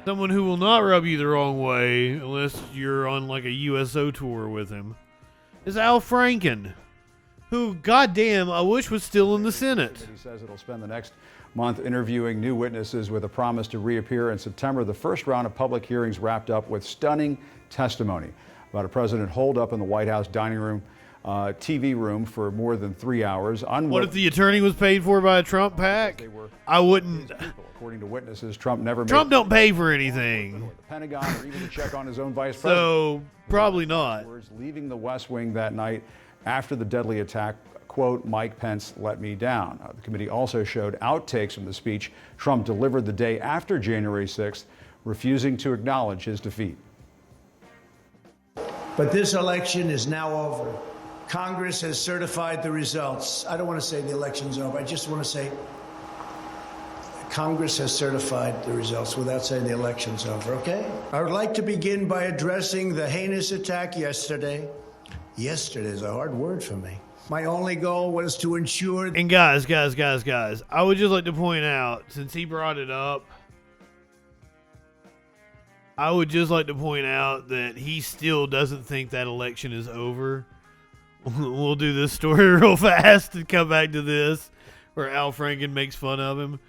Someone who will not rub you the wrong way unless you're on like a USO tour with him is Al Franken, who, goddamn, I wish was still in the Senate. He says it'll spend the next month interviewing new witnesses with a promise to reappear in September. The first round of public hearings wrapped up with stunning testimony about a president holed up in the White House dining room, TV room for more than 3 hours. What if the attorney was paid for by a Trump PAC? I wouldn't. According to witnesses, Trump don't pay for anything. The Pentagon or even to check on his own vice So, president. probably not. Leaving the West Wing that night after the deadly attack, quote, Mike Pence let me down. The committee also showed outtakes from the speech Trump delivered the day after January 6th, refusing to acknowledge his defeat. But this election is now over. Congress has certified the results. I don't want to say the election's over. I just want to say Congress has certified the results without saying the election's over, okay? I would like to begin by addressing the heinous attack yesterday. Yesterday is a hard word for me. My only goal was to ensure... And guys, I would just like to point out, since he brought it up, I would just like to point out that he still doesn't think that election is over. We'll do this story real fast and come back to this, where Al Franken makes fun of him.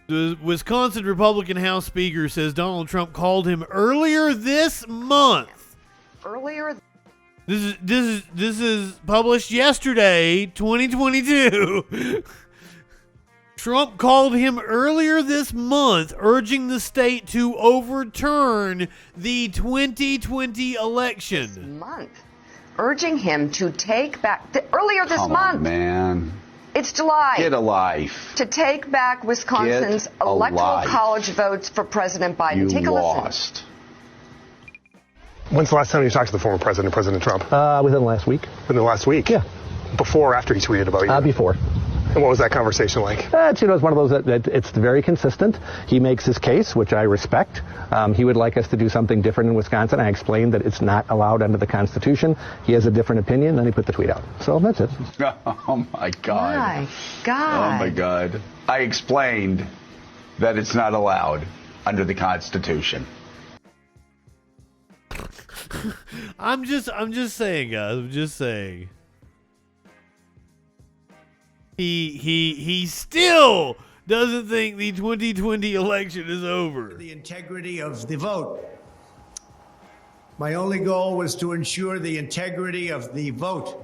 The Wisconsin Republican House Speaker says Donald Trump called him earlier this month. This is published yesterday, 2022. Trump called him earlier this month, urging the state to overturn the 2020 election. Urging him to take back earlier this Come month. On, man. It's July. Get a life. To take back Wisconsin's electoral college votes for President Biden. Take a listen. When's the last time you talked to the former president, President Trump? Within the last week. Within the last week? Yeah. Before or after he tweeted about you? Before. And what was that conversation like? It's one of those that it's very consistent. He makes his case, which I respect. He would like us to do something different in Wisconsin. I explained that it's not allowed under the Constitution. He has a different opinion, then he put the tweet out. So that's it. Oh, my God. My God. Oh, my God. I explained that it's not allowed under the Constitution. I'm just saying, guys. I'm just saying. He still doesn't think the 2020 election is over. The integrity of the vote. My only goal was to ensure the integrity of the vote.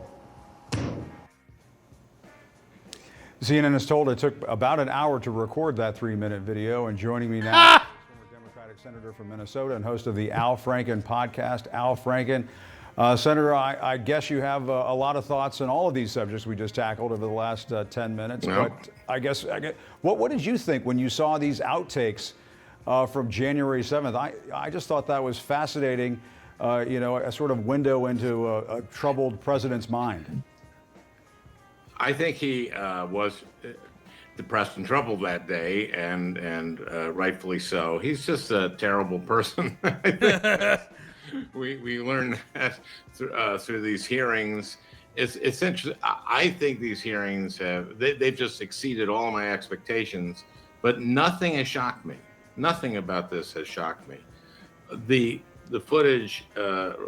CNN is told it took about an hour to record that 3-minute video. And joining me now, former Democratic Senator from Minnesota and host of the Al Franken podcast, Al Franken. Senator, I guess you have a lot of thoughts on all of these subjects we just tackled over the last 10 minutes. No. But I guess what did you think when you saw these outtakes from January 7th? I just thought that was fascinating, a sort of window into a troubled president's mind. I think he was depressed and troubled that day, and rightfully so. He's just a terrible person. We learn that through these hearings. It's interesting. I think these hearings they've just exceeded all my expectations, but nothing has shocked me. Nothing about this has shocked me. The footage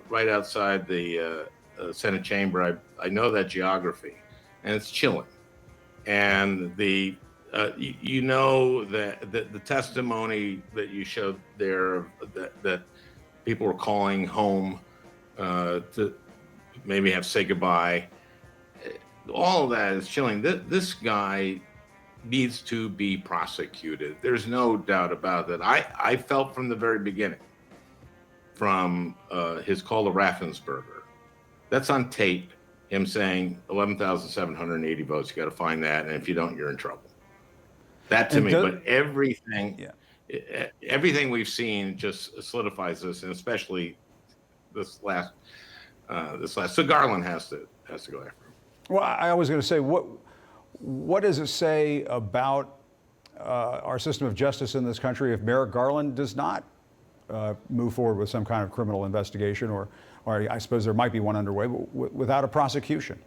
right outside the Senate chamber, I know that geography, and it's chilling. And the testimony that you showed there that people were calling home to maybe have to say goodbye. All of that is chilling. This guy needs to be prosecuted. There's no doubt about that. I felt from the very beginning, from his call to Raffensperger. That's on tape, him saying 11,780 votes. You got to find that, and if you don't, you're in trouble. That to me, but everything... Yeah. Everything we've seen just solidifies this, and especially this last. So Garland has to go after him. Well, I was going to say, what does it say about our system of justice in this country if Merrick Garland does not move forward with some kind of criminal investigation, or I suppose there might be one underway, but without a prosecution?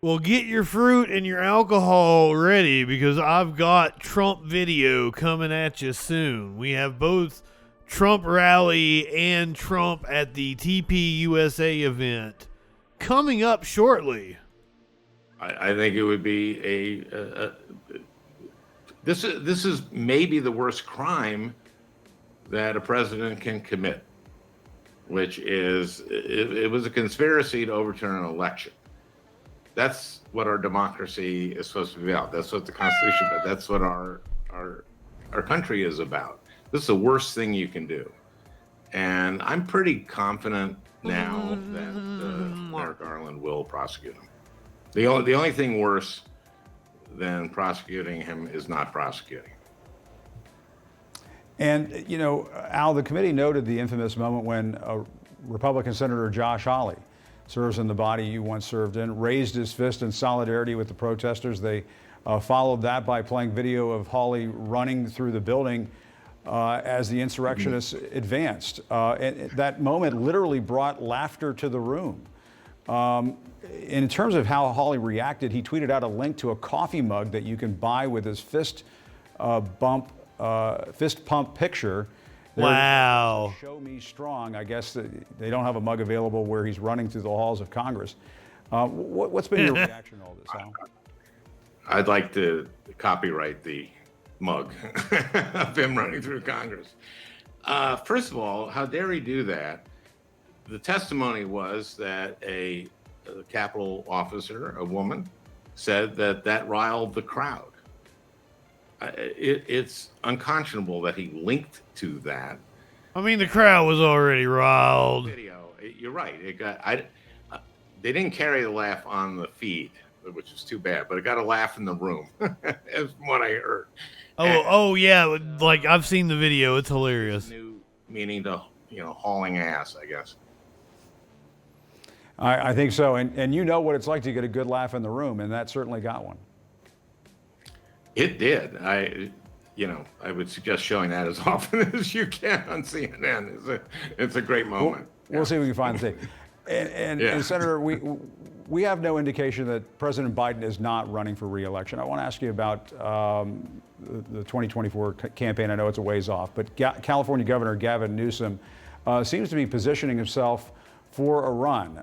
Well, get your fruit and your alcohol ready because I've got Trump video coming at you soon. We have both Trump rally and Trump at the TP USA event coming up shortly. I think it would be this is maybe the worst crime that a president can commit, which is it was a conspiracy to overturn an election. That's what our democracy is supposed to be about. That's what the Constitution is. That's what our country is about. This is the worst thing you can do. And I'm pretty confident now that Merrick Garland will prosecute him. The only thing worse than prosecuting him is not prosecuting him. And, you know, Al, the committee noted the infamous moment when Republican Senator Josh Hawley, serves in the body you once served in, raised his fist in solidarity with the protesters. They followed that by playing video of Hawley running through the building as the insurrectionists advanced. And that moment literally brought laughter to the room. In terms of how Hawley reacted, he tweeted out a link to a coffee mug that you can buy with his fist pump picture. Wow. Show me strong. I guess they don't have a mug available where he's running through the halls of Congress. What's been your reaction to all this, Al? I'd like to copyright the mug of him running through Congress. First of all, how dare he do that? The testimony was that a Capitol officer, a woman, said that riled the crowd. It's unconscionable that he linked to that. I mean, the crowd was already riled. Video. You're right. They didn't carry the laugh on the feed, which is too bad, but it got a laugh in the room, is what I heard. Oh yeah, like I've seen the video. It's hilarious. New meaning to hauling ass, I guess. I think so, and you know what it's like to get a good laugh in the room, and that certainly got one. It did. I would suggest showing that as often as you can on CNN. It's a great moment. We'll see if we can find the thing. And Senator, we have no indication that President Biden is not running for re-election. I want to ask you about the 2024 campaign. I know it's a ways off, but California Governor Gavin Newsom seems to be positioning himself for a run,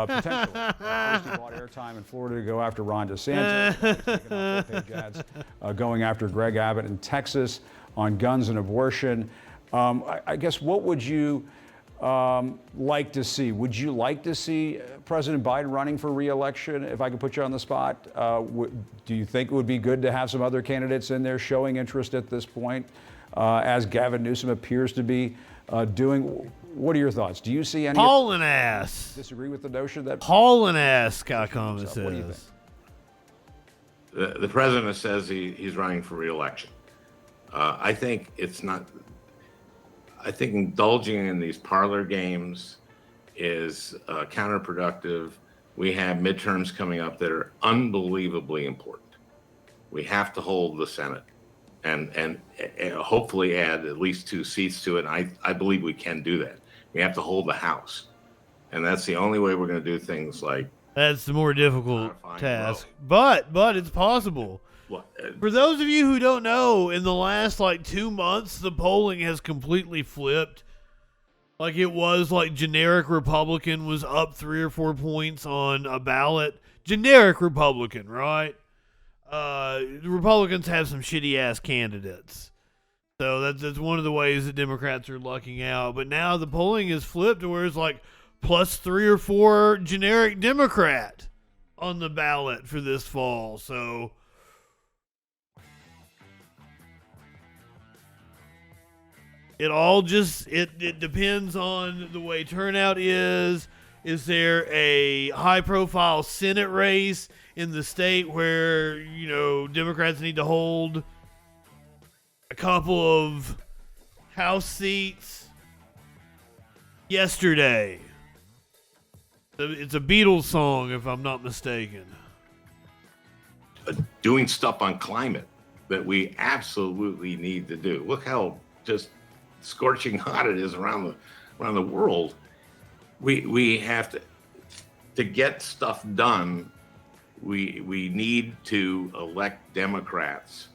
potentially. He bought airtime in Florida to go after Ron DeSantis, taking off full-page ads, going after Greg Abbott in Texas on guns and abortion. I guess what would you like to see? Would you like to see President Biden running for re-election? If I could put you on the spot, do you think it would be good to have some other candidates in there showing interest at this point, as Gavin Newsom appears to be doing? What are your thoughts? Do you see any? Hauling ass. Disagree with the notion that hauling ass? Scott Thomas says. What do you think? The president says he's running for re-election. I think it's not. I think indulging in these parlor games is counterproductive. We have midterms coming up that are unbelievably important. We have to hold the Senate and hopefully add at least 2 seats to it. And I believe we can do that. We have to hold the House. And that's the only way we're going to do things like. That's the more difficult task. But it's possible. For those of you who don't know, in the last 2 months, the polling has completely flipped. Like it was generic Republican was up 3 or 4 points on a ballot. Generic Republican, right? Republicans have some shitty ass candidates. So that's one of the ways that Democrats are lucking out. But now the polling is flipped to where it's plus 3 or 4 generic Democrat on the ballot for this fall. So it all it depends on the way turnout is. Is there a high profile Senate race in the state where, Democrats need to hold a couple of House seats? Yesterday. It's a Beatles song, if I'm not mistaken. Doing stuff on climate that we absolutely need to do. Look how just scorching hot it is around the world. We have to get stuff done. we need to elect Democrats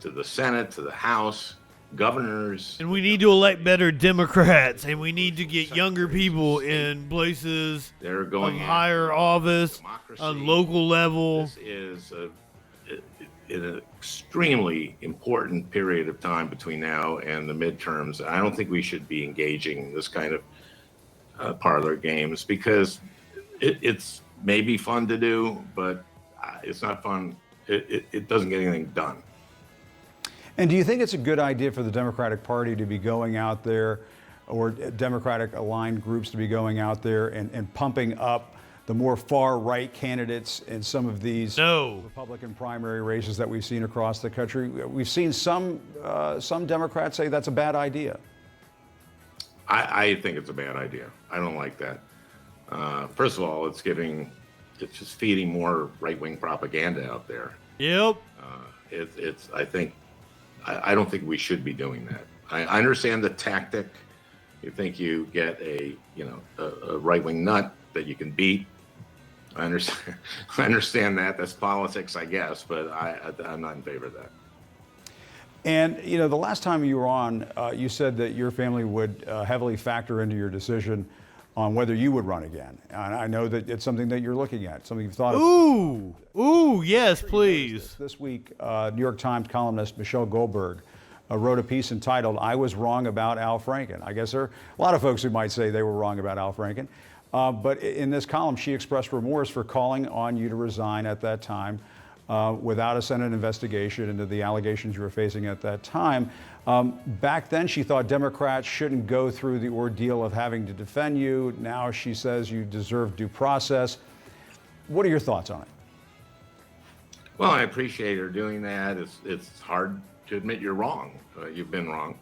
to the Senate, to the House, governors. And we need to elect better Democrats, and we need to get younger people in places They're going of higher office, on local level. This is an extremely important period of time between now and the midterms. I don't think we should be engaging in this kind of parlor games, because it's maybe fun to do, but it's not fun. It doesn't get anything done. And do you think it's a good idea for the Democratic Party to be going out there, or Democratic aligned groups to be going out there and pumping up the more far-right candidates in some of these Republican primary races that we've seen across the country? We've seen some Democrats say that's a bad idea. I think it's a bad idea. I don't like that. First of all, it's just feeding more right-wing propaganda out there. Yep. I don't think we should be doing that. I understand the tactic. You think you get a right-wing nut that you can beat. I understand that. That's politics, I guess, but I'm not in favor of that. And, the last time you were on, you said that your family would heavily factor into your decision on whether you would run again. And I know that it's something that you're looking at, something you've thought about. Ooh, yes, please. This week, New York Times columnist Michelle Goldberg wrote a piece entitled, "I Was Wrong About Al Franken." I guess there are a lot of folks who might say they were wrong about Al Franken. But in this column, she expressed remorse for calling on you to resign at that time without a Senate investigation into the allegations you were facing at that time. Back then, she thought Democrats shouldn't go through the ordeal of having to defend you. Now she says you deserve due process. What are your thoughts on it? Well, I appreciate her doing that. It's hard to admit you're wrong. You've been wrong.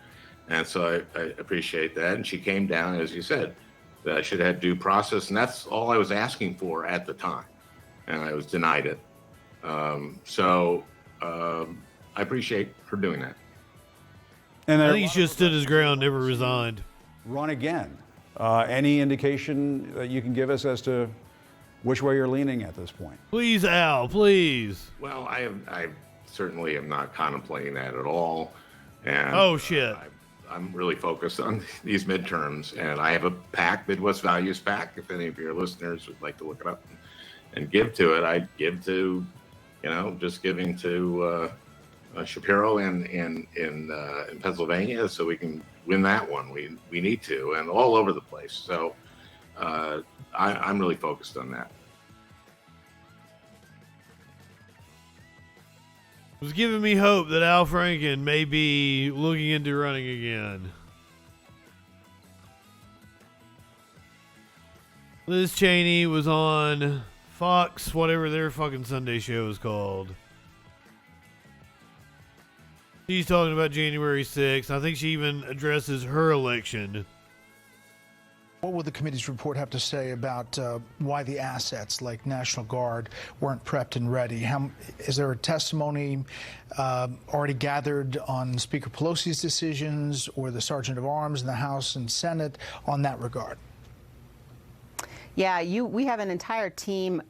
And so I appreciate that. And she came down, as you said, that I should have due process. And that's all I was asking for at the time. And I was denied it. So I appreciate her doing that. And I think he should have stood his ground, never resigned. Run again. Any indication that you can give us as to which way you're leaning at this point? Please, Al, please. Well, I certainly am not contemplating that at all. And oh, shit. I'm really focused on these midterms, and I have a PAC, Midwest Values PAC. If any of your listeners would like to look it up and give to it, I'd give to, just giving to Shapiro in Pennsylvania, so we can win that one. We need to, and all over the place. So I'm really focused on that. It was giving me hope that Al Franken may be looking into running again. Liz Cheney was on Fox, whatever their fucking Sunday show is called. She's talking about January 6th. I think she even addresses her election. What will the committee's report have to say about why the assets like National Guard weren't prepped and ready? Is there a testimony already gathered on Speaker Pelosi's decisions or the Sergeant of Arms in the House and Senate on that regard? Yeah, we have an entire team.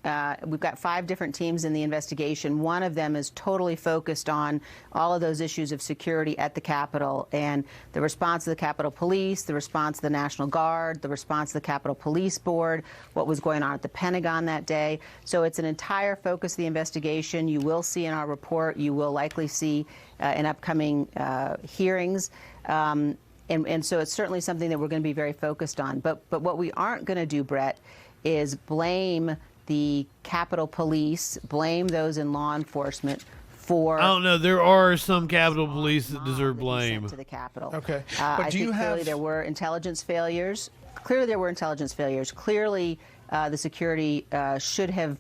We've got 5 different teams in the investigation. One of them is totally focused on all of those issues of security at the Capitol and the response of the Capitol Police, the response of the National Guard, the response of the Capitol Police Board, what was going on at the Pentagon that day. So it's an entire focus of the investigation. You will see in our report, you will likely see in upcoming hearings. And so it's certainly something that we're going to be very focused on. But what we aren't going to do, Brett, is blame the Capitol Police, blame those in law enforcement for... I don't know. There are some Capitol Police that deserve blame. To the Capitol. Okay. But do you have... Clearly there were intelligence failures. Clearly the security should have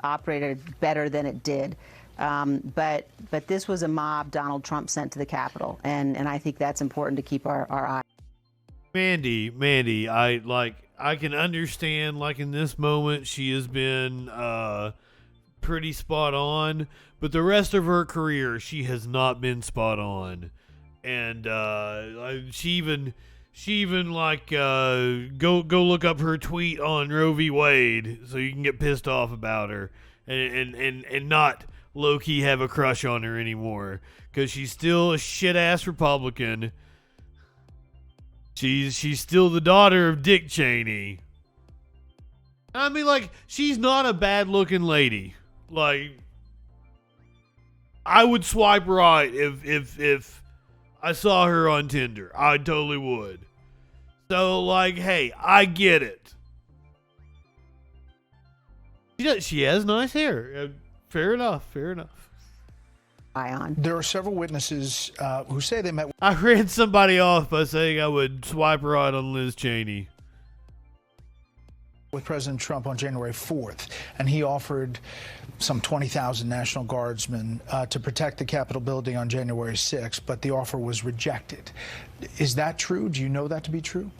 operated better than it did. But this was a mob Donald Trump sent to the Capitol, and I think that's important to keep our eye. Mandy, I can understand, like, in this moment she has been pretty spot on, but the rest of her career she has not been spot on. And she even go look up her tweet on Roe v. Wade so you can get pissed off about her. and not low-key have a crush on her anymore, because she's still a shit-ass Republican. She's still the daughter of Dick Cheney. I mean, like, she's not a bad-looking lady. Like, I would swipe right if I saw her on Tinder. I totally would. So, like, hey, I get it. She has nice hair. Fair enough. There are several witnesses who say they met. I ran somebody off by saying I would swipe right on Liz Cheney with President Trump on January 4th, and he offered some 20,000 National Guardsmen to protect the Capitol building on January 6th, but the offer was rejected. Is that true? Do you know that to be true?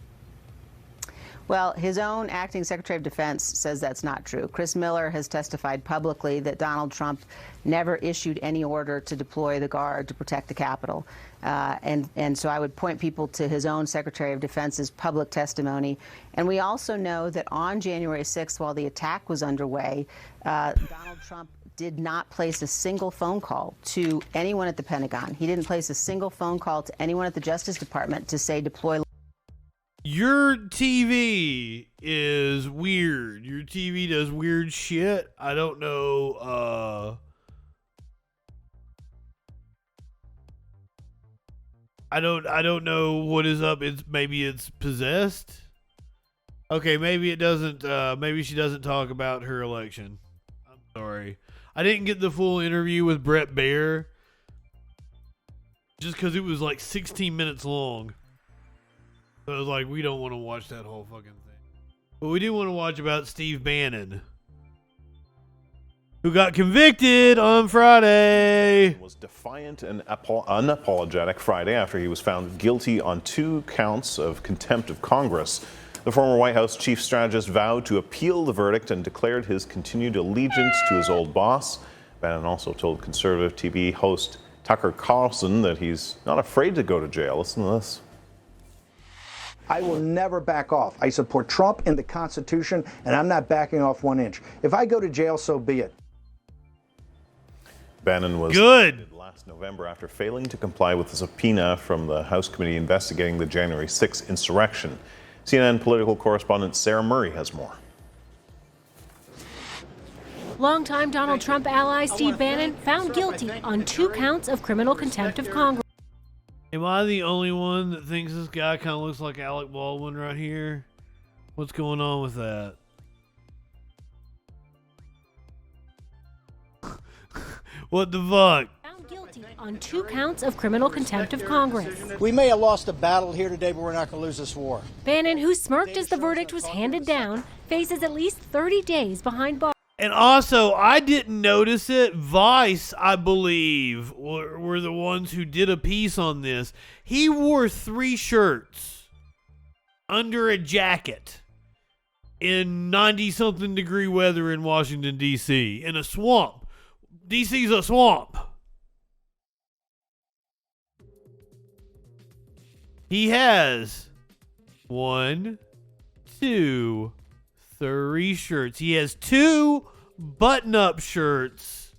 Well, his own acting Secretary of Defense says that's not true. Chris Miller has testified publicly that Donald Trump never issued any order to deploy the Guard to protect the Capitol. And so I would point people to his own Secretary of Defense's public testimony. And we also know that on January 6th, while the attack was underway, Donald Trump did not place a single phone call to anyone at the Pentagon. He didn't place a single phone call to anyone at the Justice Department to say deploy. Your TV is weird. Your TV does weird shit. I don't know. I don't know what is up. Maybe it's possessed. Okay, maybe it doesn't. Maybe she doesn't talk about her election. I'm sorry. I didn't get the full interview with Brett Baer just because it was like 16 minutes long. So I was like, we don't want to watch that whole fucking thing. But we do want to watch about Steve Bannon, who got convicted on Friday. Was defiant and unapologetic Friday after he was found guilty on 2 counts of contempt of Congress. The former White House chief strategist vowed to appeal the verdict and declared his continued allegiance to his old boss. Bannon also told conservative TV host Tucker Carlson that he's not afraid to go to jail. Listen to this. I will never back off. I support Trump and the Constitution, and I'm not backing off 1 inch. If I go to jail, so be it. Bannon was good last November after failing to comply with a subpoena from the House committee investigating the January 6th insurrection. CNN political correspondent Sarah Murray has more. Longtime Donald Trump ally Steve Bannon found guilty on 2 counts of criminal contempt of Congress. Am I the only one that thinks this guy kind of looks like Alec Baldwin right here? What's going on with that? What the fuck? Found guilty on 2 counts of criminal contempt of Congress. We may have lost a battle here today, but we're not going to lose this war. Bannon, who smirked as the verdict was handed down, faces at least 30 days behind bars. And also, I didn't notice it. Vice, I believe, were the ones who did a piece on this. He wore 3 shirts under a jacket in 90-something degree weather in Washington, D.C., in a swamp. D.C.'s a swamp. He has 1, 2, 3 shirts. He has 2 button-up shirts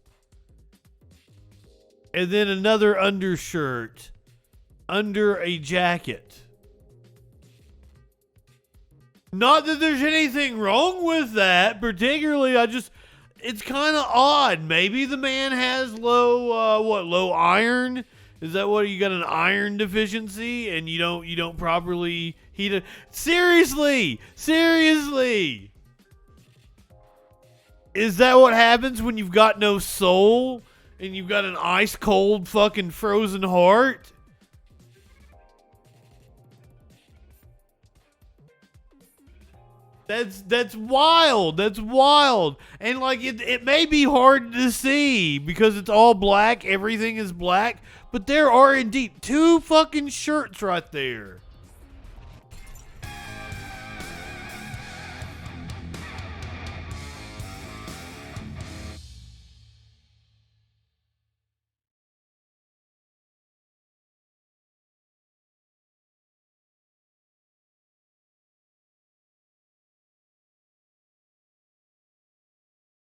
and then another undershirt under a jacket. Not that there's anything wrong with that, particularly. It's kind of odd. Maybe the man has low iron. Is that what, you got an iron deficiency and you don't properly heat it? Seriously. Is that what happens when you've got no soul and you've got an ice cold fucking frozen heart? That's wild. That's wild. And like it may be hard to see because it's all black, everything is black, but there are indeed 2 fucking shirts right there.